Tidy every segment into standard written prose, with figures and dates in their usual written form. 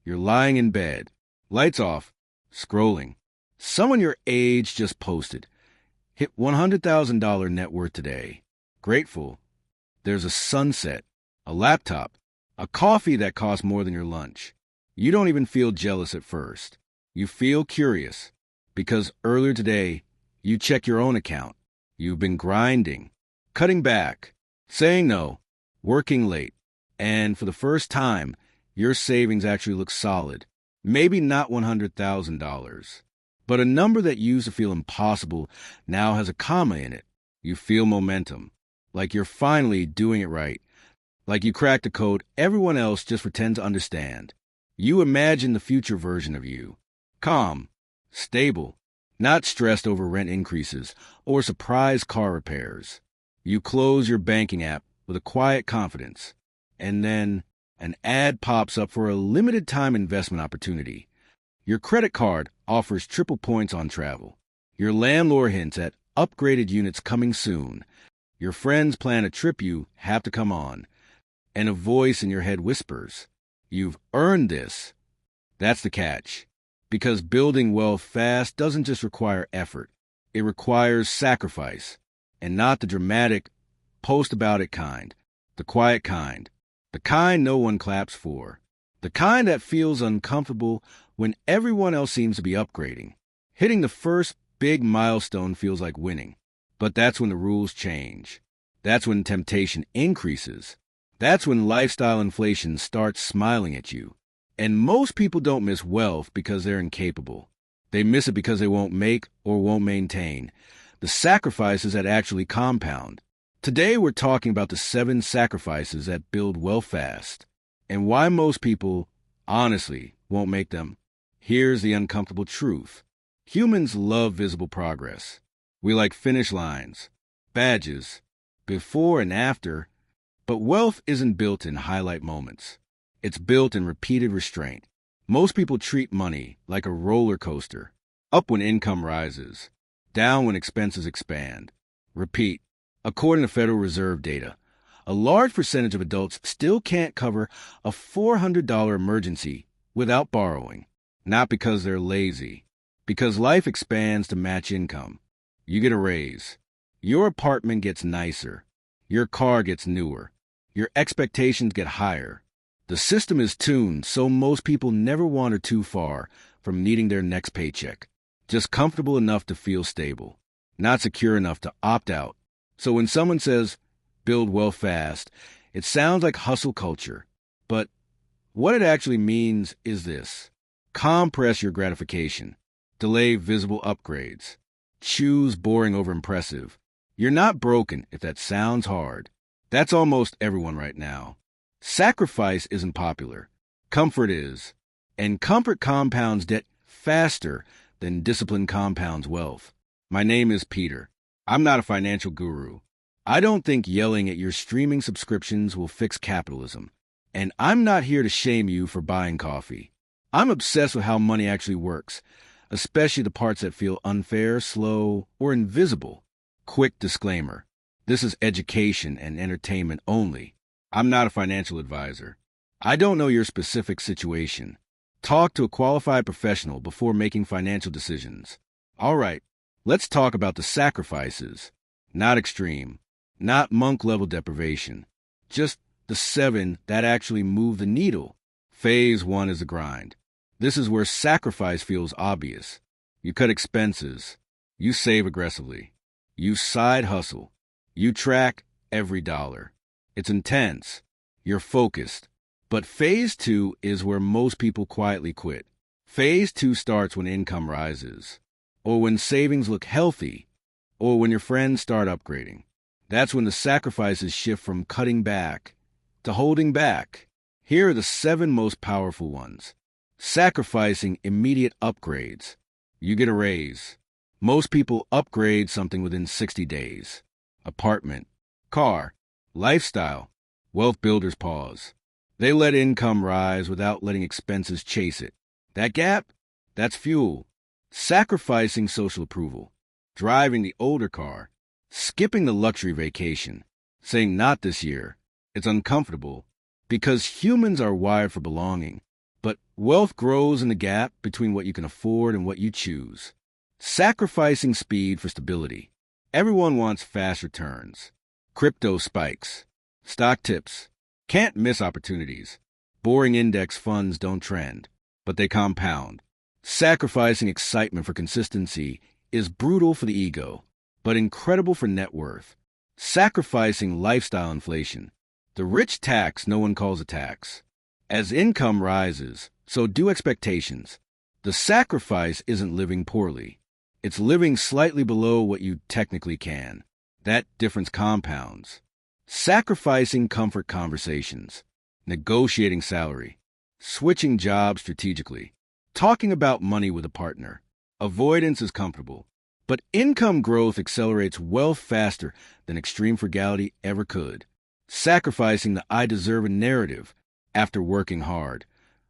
You're lying in bed, lights off, scrolling. Someone your age just posted. Hit $100,000 net worth today. Grateful. There's a sunset, a laptop, a coffee that costs more than your lunch. You don't even feel jealous at first. You feel curious because earlier today, you check your own account. You've been grinding, cutting back, saying no, working late, and for the first time, your savings actually look solid. Maybe not $100,000, but a number that used to feel impossible now has a comma in it. You feel momentum, like you're finally doing it right, like you cracked a code everyone else just pretends to understand. You imagine the future version of you, calm, stable, not stressed over rent increases or surprise car repairs. You close your banking app with a quiet confidence, and then an ad pops up for a limited-time investment opportunity. Your credit card offers triple points on travel. Your landlord hints at upgraded units coming soon. Your friends plan a trip you have to come on. And a voice in your head whispers, "You've earned this." That's the catch. Because building wealth fast doesn't just require effort. It requires sacrifice. And not the dramatic, post-about-it kind. The quiet kind. The kind no one claps for. The kind that feels uncomfortable when everyone else seems to be upgrading. Hitting the first big milestone feels like winning. But that's when the rules change. That's when temptation increases. That's when lifestyle inflation starts smiling at you. And most people don't miss wealth because they're incapable. They miss it because they won't make or won't maintain the sacrifices that actually compound. Today we're talking about the 7 sacrifices that build wealth fast, and why most people, honestly, won't make them. Here's the uncomfortable truth. Humans love visible progress. We like finish lines, badges, before and after, but wealth isn't built in highlight moments. It's built in repeated restraint. Most people treat money like a roller coaster, up when income rises, down when expenses expand. Repeat. According to Federal Reserve data, a large percentage of adults still can't cover a $400 emergency without borrowing. Not because they're lazy, because life expands to match income. You get a raise. Your apartment gets nicer. Your car gets newer. Your expectations get higher. The system is tuned so most people never wander too far from needing their next paycheck. Just comfortable enough to feel stable, not secure enough to opt out. So when someone says, build wealth fast, it sounds like hustle culture. But what it actually means is this. Compress your gratification. Delay visible upgrades. Choose boring over impressive. You're not broken if that sounds hard. That's almost everyone right now. Sacrifice isn't popular. Comfort is. And comfort compounds debt faster than discipline compounds wealth. My name is Peter. I'm not a financial guru. I don't think yelling at your streaming subscriptions will fix capitalism. And I'm not here to shame you for buying coffee. I'm obsessed with how money actually works, especially the parts that feel unfair, slow, or invisible. Quick disclaimer. This is education and entertainment only. I'm not a financial advisor. I don't know your specific situation. Talk to a qualified professional before making financial decisions. All right, let's talk about the sacrifices. Not extreme, not monk-level deprivation. Just the 7 that actually move the needle. Phase 1 is the grind. This is where sacrifice feels obvious. You cut expenses. You save aggressively. You side hustle. You track every dollar. It's intense. You're focused. But phase 2 is where most people quietly quit. Phase 2 starts when income rises, or when savings look healthy, or when your friends start upgrading. That's when the sacrifices shift from cutting back to holding back. Here are the 7 most powerful ones. Sacrificing immediate upgrades. You get a raise. Most people upgrade something within 60 days. Apartment, car, lifestyle. Wealth builders pause. They let income rise without letting expenses chase it. That gap? That's fuel. Sacrificing social approval. Driving the older car. Skipping the luxury vacation. Saying not this year. It's uncomfortable because humans are wired for belonging. But wealth grows in the gap between what you can afford and what you choose. Sacrificing speed for stability. Everyone wants fast returns. Crypto spikes. Stock tips. Can't miss opportunities. Boring index funds don't trend, but they compound. Sacrificing excitement for consistency is brutal for the ego, but incredible for net worth. Sacrificing lifestyle inflation. The rich tax no one calls a tax. As income rises, so do expectations. The sacrifice isn't living poorly. It's living slightly below what you technically can. That difference compounds. Sacrificing comfort conversations. Negotiating salary. Switching jobs strategically. Talking about money with a partner. Avoidance is comfortable. But income growth accelerates wealth faster than extreme frugality ever could. Sacrificing the I deserve a narrative after working hard.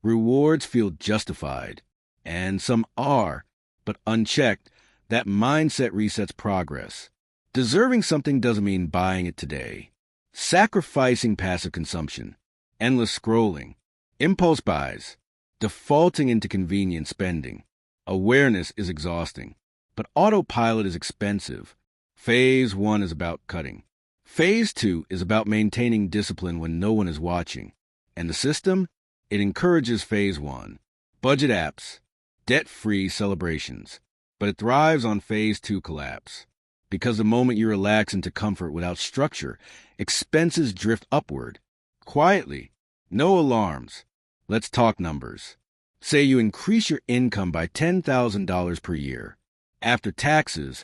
Rewards feel justified. And some are, but unchecked, that mindset resets progress. Deserving something doesn't mean buying it today. Sacrificing passive consumption. Endless scrolling. Impulse buys. Defaulting into convenient spending. Awareness is exhausting. But autopilot is expensive. Phase 1 is about cutting. Phase 2 is about maintaining discipline when no one is watching. And the system? It encourages Phase 1. Budget apps. Debt-free celebrations. But it thrives on Phase 2 collapse. Because the moment you relax into comfort without structure, expenses drift upward. Quietly. No alarms. Let's talk numbers. Say you increase your income by $10,000 per year. After taxes,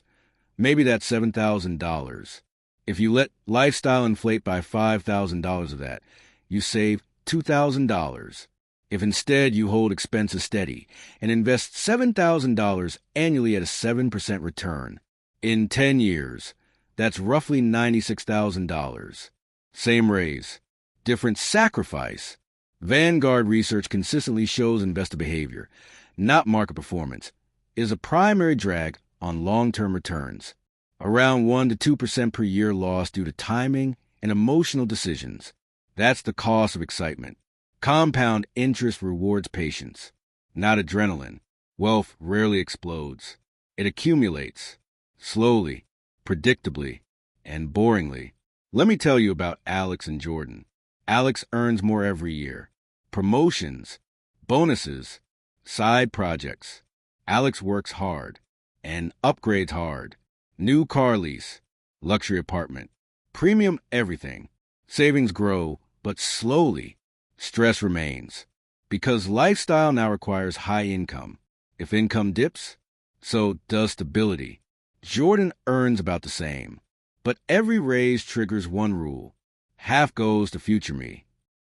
maybe that's $7,000. If you let lifestyle inflate by $5,000 of that, you save $2,000. If instead you hold expenses steady and invest $7,000 annually at a 7% return, in 10 years, that's roughly $96,000. Same raise, different sacrifice. Vanguard research consistently shows investor behavior, not market performance, is a primary drag on long-term returns. Around 1 to 2% per year lost due to timing and emotional decisions. That's the cost of excitement. Compound interest rewards patience, not adrenaline. Wealth rarely explodes. It accumulates. Slowly, predictably, and boringly. Let me tell you about Alex and Jordan. Alex earns more every year. Promotions, bonuses, side projects. Alex works hard and upgrades hard. New car lease, luxury apartment, premium everything. Savings grow, but slowly. Stress remains. Because lifestyle now requires high income. If income dips, so does stability. Jordan earns about the same. But every raise triggers one rule. Half goes to future me.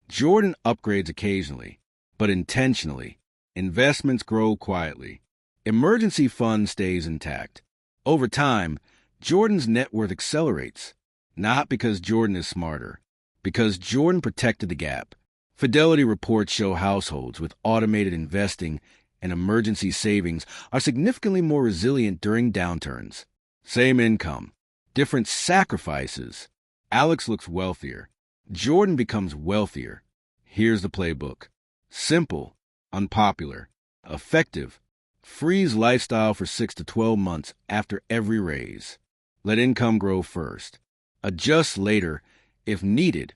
Jordan upgrades occasionally, but intentionally. Investments grow quietly. Emergency fund stays intact. Over time, Jordan's net worth accelerates. Not because Jordan is smarter, because Jordan protected the gap. Fidelity reports show households with automated investing and emergency savings are significantly more resilient during downturns. Same income, different sacrifices. Alex looks wealthier. Jordan becomes wealthier. Here's the playbook. Simple, unpopular, effective. Freeze lifestyle for 6 to 12 months after every raise. Let income grow first. Adjust later if needed.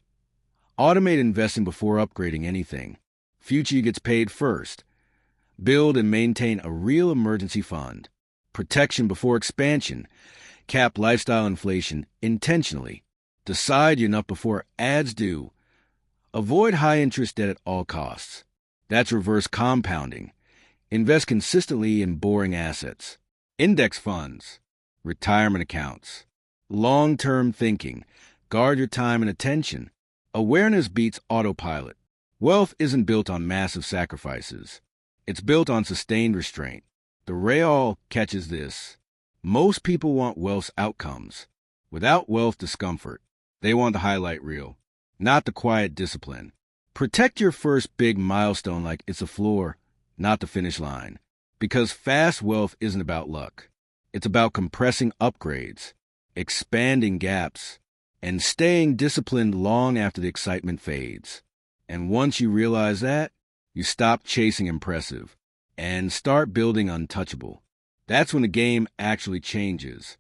Automate investing before upgrading anything. Future gets paid first. Build and maintain a real emergency fund. Protection before expansion. Cap lifestyle inflation intentionally. Decide you're enough before ads do. Avoid high-interest debt at all costs. That's reverse compounding. Invest consistently in boring assets. Index funds. Retirement accounts. Long-term thinking. Guard your time and attention. Awareness beats autopilot. Wealth isn't built on massive sacrifices. It's built on sustained restraint. The Real catches this. Most people want wealth's outcomes. Without wealth discomfort, they want the highlight reel, not the quiet discipline. Protect your first big milestone like it's a floor, not the finish line. Because fast wealth isn't about luck. It's about compressing upgrades, expanding gaps, and staying disciplined long after the excitement fades. And once you realize that, You stop chasing impressive and start building untouchable. That's when the game actually changes.